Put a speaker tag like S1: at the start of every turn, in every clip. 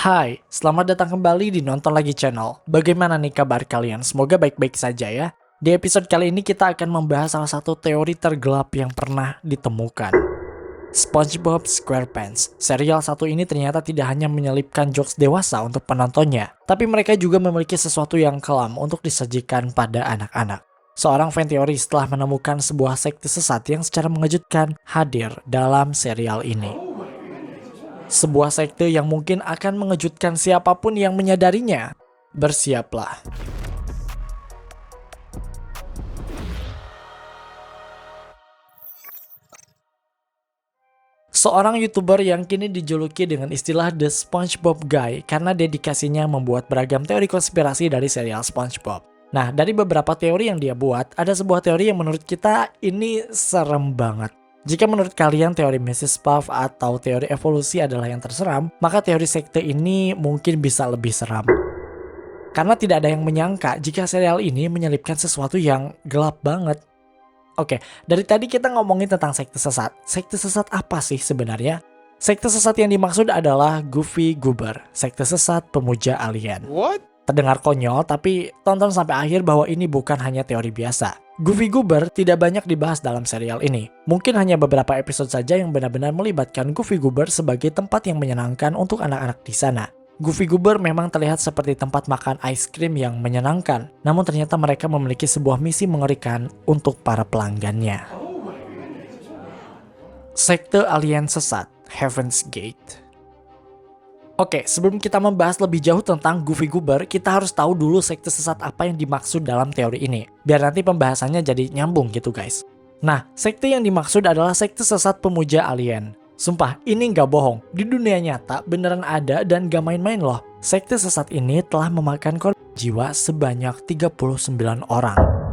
S1: Hai, selamat datang kembali di Nonton Lagi Channel. Bagaimana nih kabar kalian? Semoga baik-baik saja ya. Di episode kali ini kita akan membahas salah satu teori tergelap yang pernah ditemukan. SpongeBob SquarePants. Serial satu ini ternyata tidak hanya menyelipkan jokes dewasa untuk penontonnya, tapi mereka juga memiliki sesuatu yang kelam untuk disajikan pada anak-anak. Seorang fan teori setelah menemukan sebuah sekte sesat yang secara mengejutkan hadir dalam serial ini. Sebuah sekte yang mungkin akan mengejutkan siapapun yang menyadarinya. Bersiaplah. Seorang YouTuber yang kini dijuluki dengan istilah The SpongeBob Guy karena dedikasinya membuat beragam teori konspirasi dari serial SpongeBob. Nah, dari beberapa teori yang dia buat, ada sebuah teori yang menurut kita ini serem banget. Jika menurut kalian teori Mrs. Puff atau teori evolusi adalah yang terseram, maka teori sekte ini mungkin bisa lebih seram. Karena tidak ada yang menyangka jika serial ini menyelipkan sesuatu yang gelap banget. Oke, dari tadi kita ngomongin tentang sekte sesat. Sekte sesat apa sih sebenarnya? Sekte sesat yang dimaksud adalah Goofy Goober, sekte sesat pemuja alien.
S2: What?
S1: Terdengar konyol, tapi tonton sampai akhir bahwa ini bukan hanya teori biasa. Goofy Goober tidak banyak dibahas dalam serial ini. Mungkin hanya beberapa episode saja yang benar-benar melibatkan Goofy Goober sebagai tempat yang menyenangkan untuk anak-anak di sana. Goofy Goober memang terlihat seperti tempat makan ice cream yang menyenangkan, namun ternyata mereka memiliki sebuah misi mengerikan untuk para pelanggannya. Sekte alien sesat, Heaven's Gate. Oke, sebelum kita membahas lebih jauh tentang Goofy Goober, kita harus tahu dulu sekte sesat apa yang dimaksud dalam teori ini. Biar nanti pembahasannya jadi nyambung gitu guys. Nah, sekte yang dimaksud adalah sekte sesat pemuja alien. Sumpah, ini nggak bohong. Di dunia nyata beneran ada dan gak main-main loh. Sekte sesat ini telah memakan korban jiwa sebanyak 39 orang.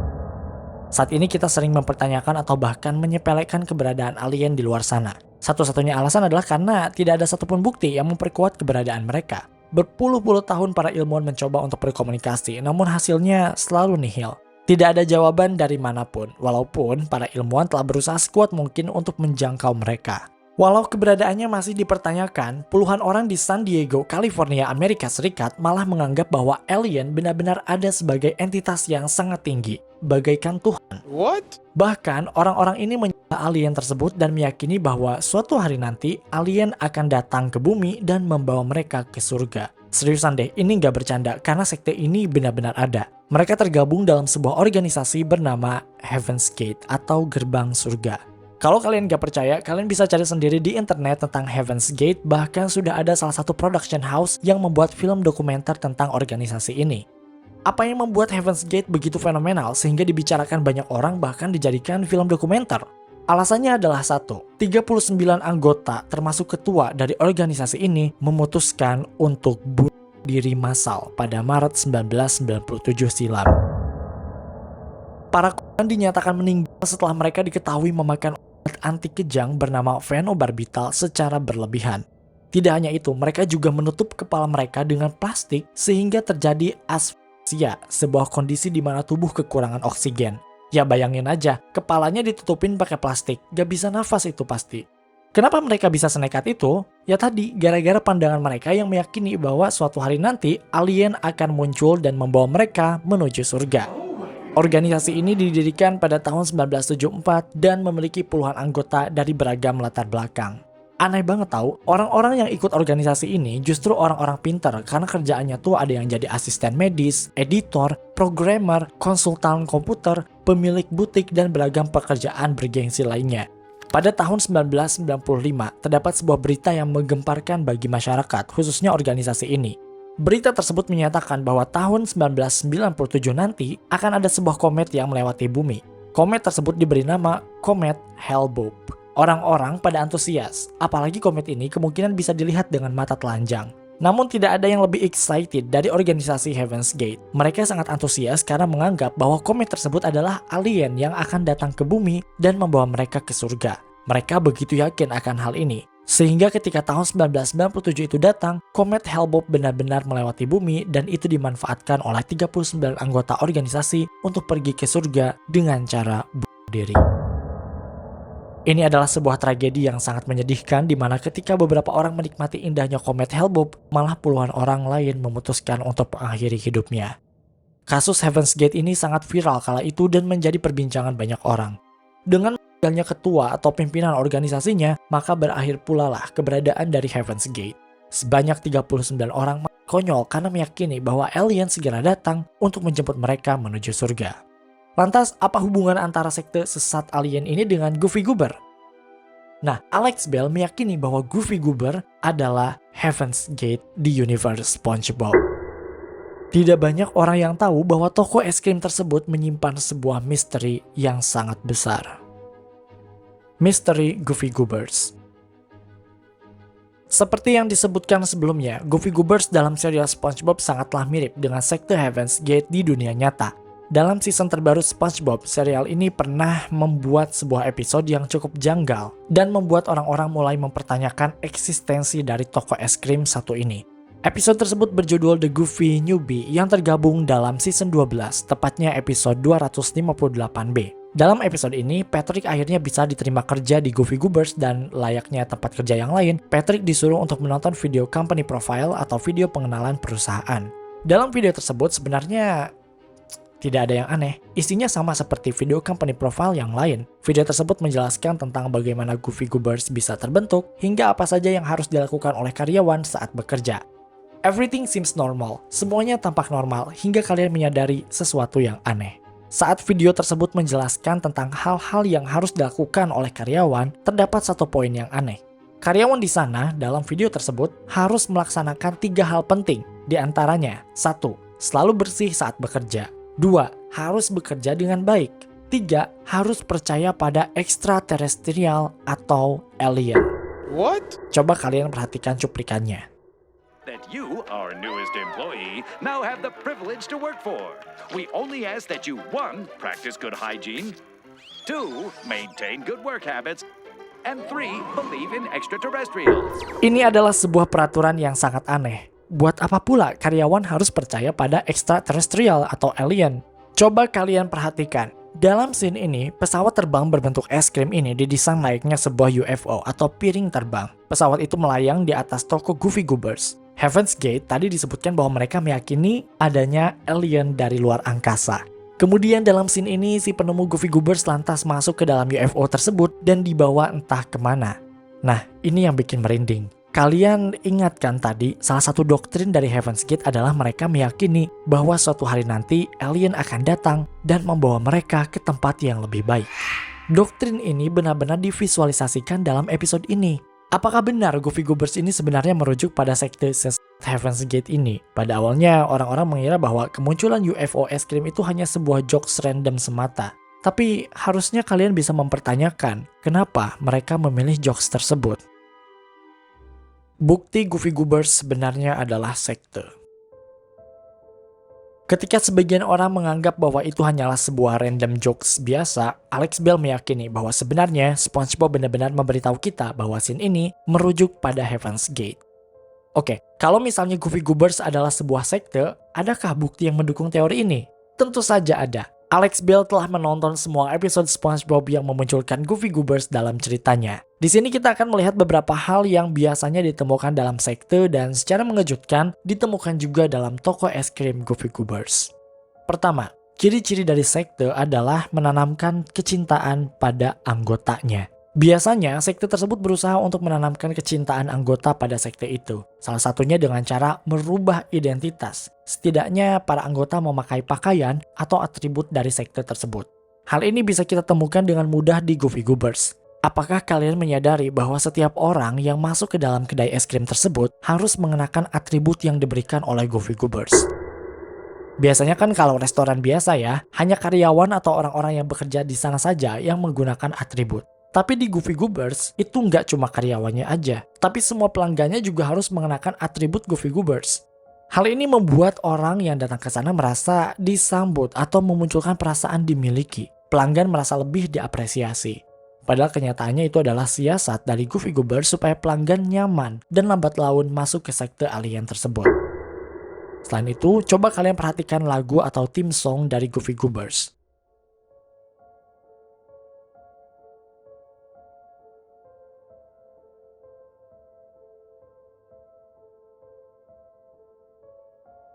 S1: Saat ini kita sering mempertanyakan atau bahkan menyepelekan keberadaan alien di luar sana. Satu-satunya alasan adalah karena tidak ada satupun bukti yang memperkuat keberadaan mereka. Berpuluh-puluh tahun para ilmuwan mencoba untuk berkomunikasi, namun hasilnya selalu nihil. Tidak ada jawaban dari manapun, walaupun para ilmuwan telah berusaha sekuat mungkin untuk menjangkau mereka. Walau keberadaannya masih dipertanyakan, puluhan orang di San Diego, California, Amerika Serikat malah menganggap bahwa alien benar-benar ada sebagai entitas yang sangat tinggi, bagaikan Tuhan.
S2: What?
S1: Bahkan orang-orang ini menyembah alien tersebut dan meyakini bahwa suatu hari nanti alien akan datang ke bumi dan membawa mereka ke surga. Seriusan deh, ini nggak bercanda karena sekte ini benar-benar ada. Mereka tergabung dalam sebuah organisasi bernama Heaven's Gate atau Gerbang Surga. Kalau kalian gak percaya, kalian bisa cari sendiri di internet tentang Heaven's Gate, bahkan sudah ada salah satu production house yang membuat film dokumenter tentang organisasi ini. Apa yang membuat Heaven's Gate begitu fenomenal sehingga dibicarakan banyak orang bahkan dijadikan film dokumenter? Alasannya adalah satu, 39 anggota termasuk ketua dari organisasi ini memutuskan untuk bunuh diri massal pada Maret 1997 silam. Para korban dinyatakan meninggal setelah mereka diketahui memakan obat anti kejang bernama fenobarbital secara berlebihan. Tidak hanya itu, mereka juga menutup kepala mereka dengan plastik sehingga terjadi asfiksia, sebuah kondisi di mana tubuh kekurangan oksigen. Ya bayangin aja, kepalanya ditutupin pakai plastik, gak bisa nafas itu pasti. Kenapa mereka bisa senekat itu? Ya tadi, gara-gara pandangan mereka yang meyakini bahwa suatu hari nanti alien akan muncul dan membawa mereka menuju surga. Organisasi ini didirikan pada tahun 1974 dan memiliki puluhan anggota dari beragam latar belakang. Aneh banget tahu, orang-orang yang ikut organisasi ini justru orang-orang pintar karena kerjaannya tuh ada yang jadi asisten medis, editor, programmer, konsultan komputer, pemilik butik, dan beragam pekerjaan bergengsi lainnya. Pada tahun 1995, terdapat sebuah berita yang menggemparkan bagi masyarakat, khususnya organisasi ini. Berita tersebut menyatakan bahwa tahun 1997 nanti akan ada sebuah komet yang melewati bumi. Komet tersebut diberi nama Komet Hale-Bopp. Orang-orang pada antusias, apalagi komet ini kemungkinan bisa dilihat dengan mata telanjang. Namun tidak ada yang lebih excited dari organisasi Heaven's Gate. Mereka sangat antusias karena menganggap bahwa komet tersebut adalah alien yang akan datang ke bumi dan membawa mereka ke surga. Mereka begitu yakin akan hal ini. Sehingga ketika tahun 1997 itu datang, komet Hale-Bopp benar-benar melewati bumi dan itu dimanfaatkan oleh 39 anggota organisasi untuk pergi ke surga dengan cara bunuh diri. Ini adalah sebuah tragedi yang sangat menyedihkan di mana ketika beberapa orang menikmati indahnya komet Hale-bopp, malah puluhan orang lain memutuskan untuk mengakhiri hidupnya. Kasus Heaven's Gate ini sangat viral kala itu dan menjadi perbincangan banyak orang. Dengan meninggalnya ketua atau pimpinan organisasinya, maka berakhir pula lah keberadaan dari Heaven's Gate. Sebanyak 39 orang konyol karena meyakini bahwa alien segera datang untuk menjemput mereka menuju surga. Lantas, apa hubungan antara sekte sesat alien ini dengan Goofy Goober? Nah, Alex Bell meyakini bahwa Goofy Goober adalah Heaven's Gate di universe SpongeBob. Tidak banyak orang yang tahu bahwa toko es krim tersebut menyimpan sebuah misteri yang sangat besar. Misteri Goofy Goobers. Seperti yang disebutkan sebelumnya, Goofy Goobers dalam serial SpongeBob sangatlah mirip dengan sekte Heaven's Gate di dunia nyata. Dalam season terbaru SpongeBob, serial ini pernah membuat sebuah episode yang cukup janggal dan membuat orang-orang mulai mempertanyakan eksistensi dari toko es krim satu ini. Episode tersebut berjudul The Goofy Newbie yang tergabung dalam season 12, tepatnya episode 258B. Dalam episode ini, Patrick akhirnya bisa diterima kerja di Goofy Goobers dan layaknya tempat kerja yang lain, Patrick disuruh untuk menonton video company profile atau video pengenalan perusahaan. Dalam video tersebut sebenarnya tidak ada yang aneh, isinya sama seperti video company profile yang lain. Video tersebut menjelaskan tentang bagaimana Goofy Goobers bisa terbentuk, hingga apa saja yang harus dilakukan oleh karyawan saat bekerja. Everything seems normal, semuanya tampak normal hingga kalian menyadari sesuatu yang aneh. Saat video tersebut menjelaskan tentang hal-hal yang harus dilakukan oleh karyawan, terdapat satu poin yang aneh. Karyawan di sana dalam video tersebut harus melaksanakan 3 hal penting, di antaranya 1. Selalu bersih saat bekerja. 2. Harus bekerja dengan baik. 3. Harus percaya pada extraterrestrial atau alien.
S2: What?
S1: Coba kalian perhatikan cuplikannya.
S3: That you, our newest employee, now have the privilege to work for. We only ask that you 1. Practice good hygiene, 2. Maintain good work habits, and 3. Believe in extraterrestrials.
S1: Ini adalah sebuah peraturan yang sangat aneh. Buat apa pula karyawan harus percaya pada extraterrestrial atau alien? Coba kalian perhatikan. Dalam scene ini, pesawat terbang berbentuk es krim ini didesain layaknya sebuah UFO atau piring terbang. Pesawat itu melayang di atas toko Goofy Goobers. Heaven's Gate tadi disebutkan bahwa mereka meyakini adanya alien dari luar angkasa. Kemudian dalam scene ini, si penemu Goofy Goobers lantas masuk ke dalam UFO tersebut dan dibawa entah kemana. Nah, ini yang bikin merinding. Kalian ingat kan tadi, salah satu doktrin dari Heaven's Gate adalah mereka meyakini bahwa suatu hari nanti alien akan datang dan membawa mereka ke tempat yang lebih baik. Doktrin ini benar-benar divisualisasikan dalam episode ini. Apakah benar Goofy Goobers ini sebenarnya merujuk pada sekte Heaven's Gate ini? Pada awalnya orang-orang mengira bahwa kemunculan UFO es krim itu hanya sebuah jokes random semata. Tapi harusnya kalian bisa mempertanyakan kenapa mereka memilih jokes tersebut. Bukti Goofy Goobers sebenarnya adalah sekte. Ketika sebagian orang menganggap bahwa itu hanyalah sebuah random jokes biasa, Alex Bell meyakini bahwa sebenarnya SpongeBob benar-benar memberitahu kita bahwa scene ini merujuk pada Heaven's Gate. Oke, kalau misalnya Goofy Goobers adalah sebuah sekte, adakah bukti yang mendukung teori ini? Tentu saja ada. Alex Bell telah menonton semua episode SpongeBob yang memunculkan Goofy Goobers dalam ceritanya. Di sini kita akan melihat beberapa hal yang biasanya ditemukan dalam sekte dan secara mengejutkan ditemukan juga dalam toko es krim Goofy Goobers. Pertama, ciri-ciri dari sekte adalah menanamkan kecintaan pada anggotanya. Biasanya, sekte tersebut berusaha untuk menanamkan kecintaan anggota pada sekte itu. Salah satunya dengan cara merubah identitas. Setidaknya, para anggota memakai pakaian atau atribut dari sekte tersebut. Hal ini bisa kita temukan dengan mudah di Goofy Goobers. Apakah kalian menyadari bahwa setiap orang yang masuk ke dalam kedai es krim tersebut harus mengenakan atribut yang diberikan oleh Goofy Goobers? Biasanya kan kalau restoran biasa ya, hanya karyawan atau orang-orang yang bekerja di sana saja yang menggunakan atribut. Tapi di Goofy Goobers, itu nggak cuma karyawannya aja, tapi semua pelanggannya juga harus mengenakan atribut Goofy Goobers. Hal ini membuat orang yang datang ke sana merasa disambut atau memunculkan perasaan dimiliki. Pelanggan merasa lebih diapresiasi. Padahal kenyataannya itu adalah siasat dari Goofy Goobers supaya pelanggan nyaman dan lambat laun masuk ke sekte alien tersebut. Selain itu, coba kalian perhatikan lagu atau theme song dari Goofy Goobers.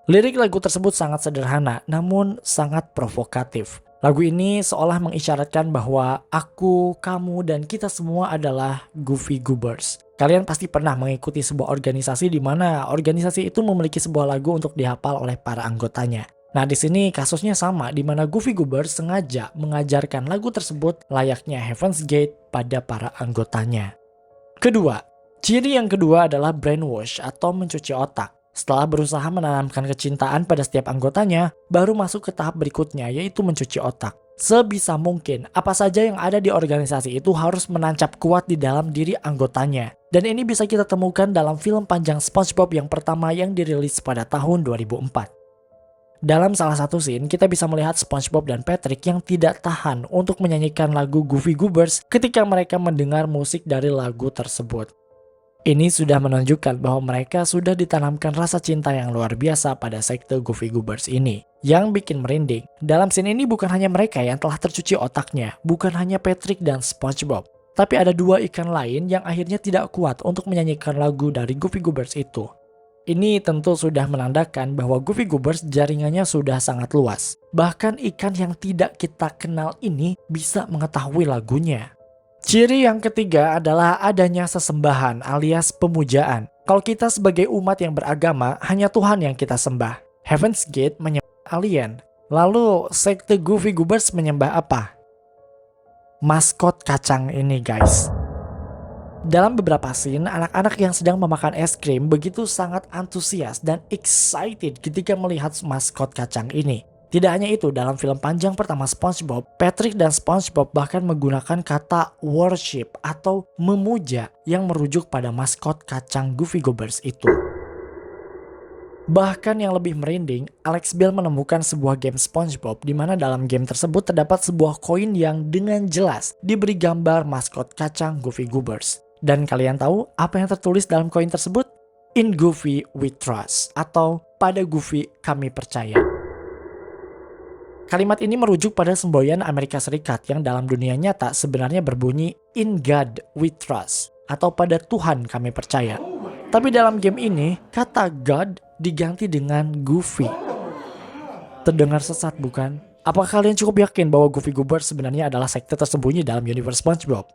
S1: Lirik lagu tersebut sangat sederhana, namun sangat provokatif. Lagu ini seolah mengisyaratkan bahwa aku, kamu, dan kita semua adalah Goofy Goobers. Kalian pasti pernah mengikuti sebuah organisasi di mana organisasi itu memiliki sebuah lagu untuk dihafal oleh para anggotanya. Nah, di sini kasusnya sama, di mana Goofy Goobers sengaja mengajarkan lagu tersebut layaknya Heaven's Gate pada para anggotanya. Kedua, ciri yang kedua adalah brainwash atau mencuci otak. Setelah berusaha menanamkan kecintaan pada setiap anggotanya, baru masuk ke tahap berikutnya, yaitu mencuci otak. Sebisa mungkin, apa saja yang ada di organisasi itu harus menancap kuat di dalam diri anggotanya. Dan ini bisa kita temukan dalam film panjang SpongeBob yang pertama yang dirilis pada tahun 2004. Dalam salah satu scene, kita bisa melihat SpongeBob dan Patrick yang tidak tahan untuk menyanyikan lagu Goofy Goobers ketika mereka mendengar musik dari lagu tersebut. Ini sudah menunjukkan bahwa mereka sudah ditanamkan rasa cinta yang luar biasa pada sekte Goofy Goobers ini. Yang bikin merinding, dalam scene ini bukan hanya mereka yang telah tercuci otaknya, bukan hanya Patrick dan SpongeBob, tapi ada dua ikan lain yang akhirnya tidak kuat untuk menyanyikan lagu dari Goofy Goobers itu. Ini tentu sudah menandakan bahwa Goofy Goobers jaringannya sudah sangat luas. Bahkan ikan yang tidak kita kenal ini bisa mengetahui lagunya. Ciri yang ketiga adalah adanya sesembahan alias pemujaan. Kalau kita sebagai umat yang beragama, hanya Tuhan yang kita sembah. Heaven's Gate menyembah alien. Lalu sekte Goofy Goobers menyembah apa? Maskot kacang ini, guys. Dalam beberapa scene, anak-anak yang sedang memakan es krim begitu sangat antusias dan excited ketika melihat maskot kacang ini. Tidak hanya itu, dalam film panjang pertama SpongeBob, Patrick dan SpongeBob bahkan menggunakan kata worship atau memuja yang merujuk pada maskot kacang Goofy Goobers itu. Bahkan yang lebih merinding, Alex Bell menemukan sebuah game SpongeBob di mana dalam game tersebut terdapat sebuah koin yang dengan jelas diberi gambar maskot kacang Goofy Goobers. Dan kalian tahu apa yang tertulis dalam koin tersebut? In Goofy we trust, atau pada Goofy kami percaya. Kalimat ini merujuk pada semboyan Amerika Serikat yang dalam dunia nyata sebenarnya berbunyi In God we trust, atau pada Tuhan kami percaya. Tapi dalam game ini, kata God diganti dengan Goofy. Terdengar sesat bukan? Apakah kalian cukup yakin bahwa Goofy Goobers sebenarnya adalah sekte tersembunyi dalam universe SpongeBob?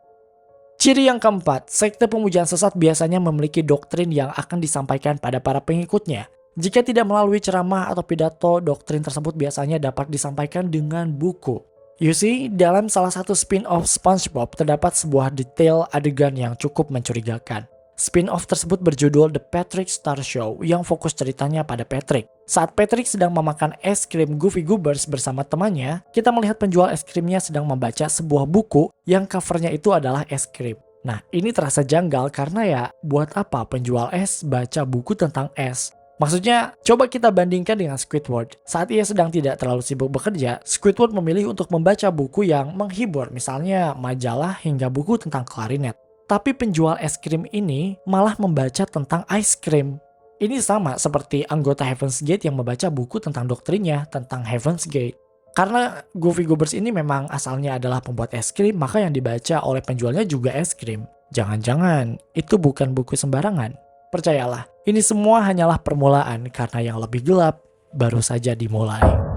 S1: Ciri yang keempat, sekte pemujaan sesat biasanya memiliki doktrin yang akan disampaikan pada para pengikutnya. Jika tidak melalui ceramah atau pidato, doktrin tersebut biasanya dapat disampaikan dengan buku. You see, dalam salah satu spin-off SpongeBob terdapat sebuah detail adegan yang cukup mencurigakan. Spin-off tersebut berjudul The Patrick Star Show yang fokus ceritanya pada Patrick. Saat Patrick sedang memakan es krim Goofy Goobers bersama temannya, kita melihat penjual es krimnya sedang membaca sebuah buku yang covernya itu adalah es krim. Nah, ini terasa janggal karena ya, buat apa penjual es baca buku tentang es? Maksudnya, coba kita bandingkan dengan Squidward. Saat ia sedang tidak terlalu sibuk bekerja, Squidward memilih untuk membaca buku yang menghibur, misalnya majalah hingga buku tentang klarinet. Tapi penjual es krim ini malah membaca tentang ice cream. Ini sama seperti anggota Heaven's Gate yang membaca buku tentang doktrinnya tentang Heaven's Gate. Karena Goofy Goobers ini memang asalnya adalah pembuat es krim, maka yang dibaca oleh penjualnya juga es krim. Jangan-jangan itu bukan buku sembarangan. Percayalah, ini semua hanyalah permulaan karena yang lebih gelap baru saja dimulai.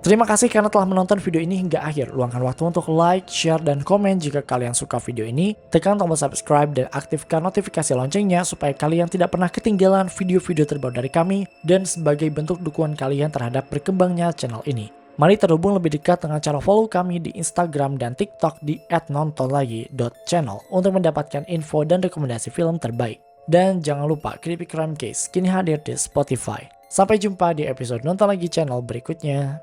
S1: Terima kasih karena telah menonton video ini hingga akhir. Luangkan waktu untuk like, share, dan komen jika kalian suka video ini. Tekan tombol subscribe dan aktifkan notifikasi loncengnya supaya kalian tidak pernah ketinggalan video-video terbaru dari kami dan sebagai bentuk dukungan kalian terhadap berkembangnya channel ini. Mari terhubung lebih dekat dengan cara follow kami di Instagram dan TikTok di @nontonlagi.channel untuk mendapatkan info dan rekomendasi film terbaik. Dan jangan lupa Creepy Crime Case kini hadir di Spotify. Sampai jumpa di episode Nonton Lagi channel berikutnya.